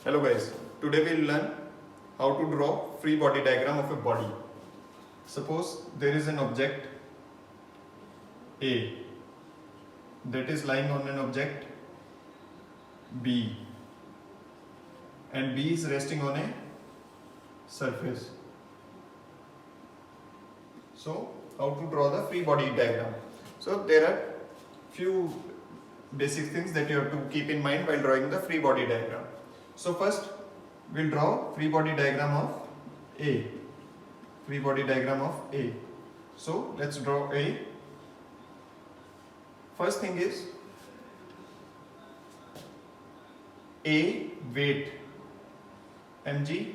Hello guys, today we will learn how to draw free body diagram of a body. Suppose there is an object A that is lying on an object B and B is resting on a surface. So how to draw the free body diagram? So there are few basic things that you have to keep in mind while drawing the free body diagram. So first we'll draw free body diagram of A. Free body diagram of A. So let's draw A. First thing is A weight mg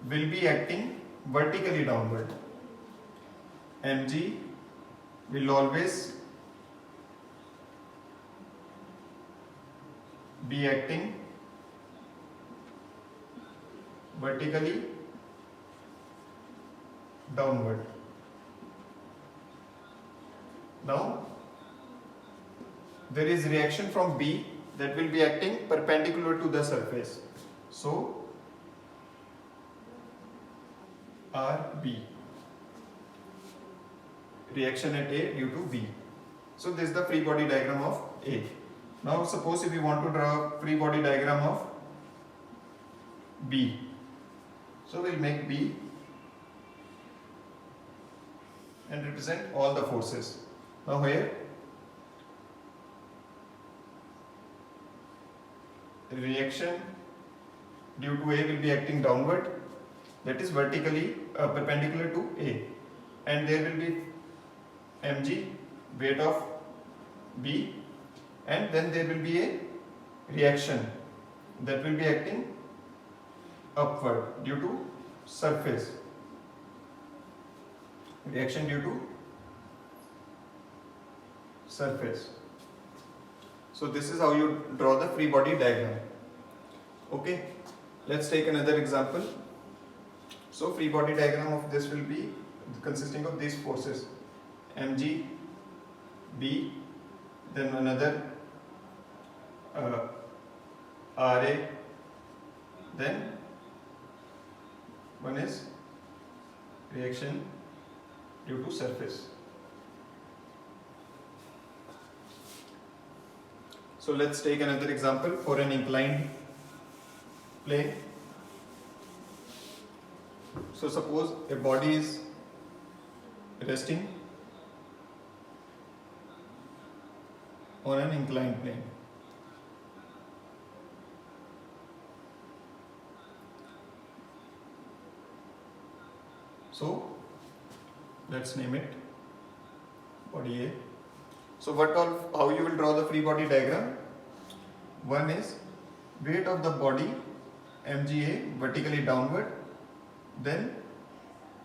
will be acting vertically downward. Mg will always be acting vertically downward. Now there is reaction from B that will be acting perpendicular to the surface. So RB, reaction at A due to B. So this is the free body diagram of A. Now suppose if we want to draw a free body diagram of B. So we'll make B and represent all the forces. Now here reaction due to A will be acting downward, that is vertically perpendicular to A, and there will be mg weight of B, and then there will be a reaction that will be acting upward due to surface. Reaction due to surface. So this is how you draw the free body diagram. Okay, let's take another example. So free body diagram of this will be consisting of these forces: mg, B, then another Ra, then one is reaction due to surface. So let's take another example for an inclined plane. So suppose a body is resting on an inclined plane. So let's name it body A. So how you will draw the free body diagram? One is weight of the body mga vertically downward, then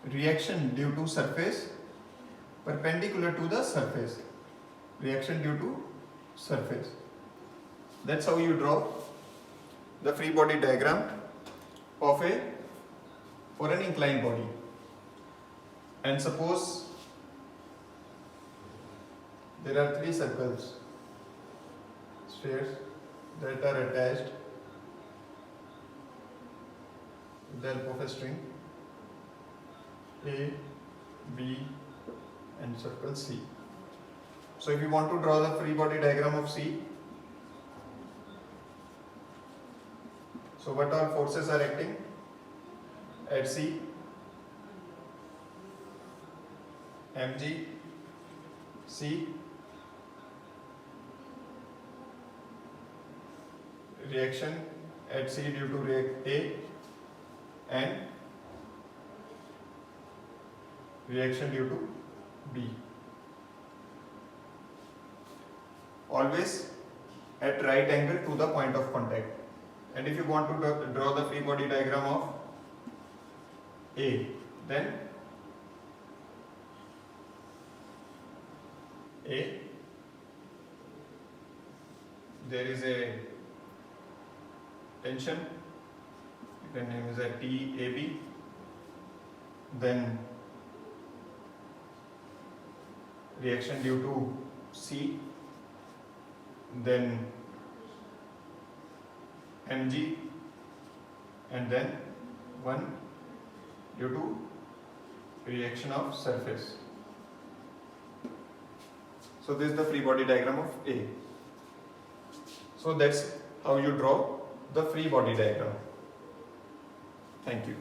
reaction due to surface perpendicular to the surface. Reaction due to surface. That's how you draw the free body diagram of for an inclined body. And suppose there are three circles, spheres that are attached with the help of a string, A, B and circle C. So if you want to draw the free body diagram of C, so what all forces are acting at C? mg, C, reaction at C due to react A, and reaction due to B. Always at right angle to the point of contact. And if you want to draw the free body diagram of A, then A, there is a tension, you can name it as TAB, then reaction due to C, then mg and then 1 due to reaction of surface. So this is the free body diagram of A. So that's how you draw the free body diagram. Thank you.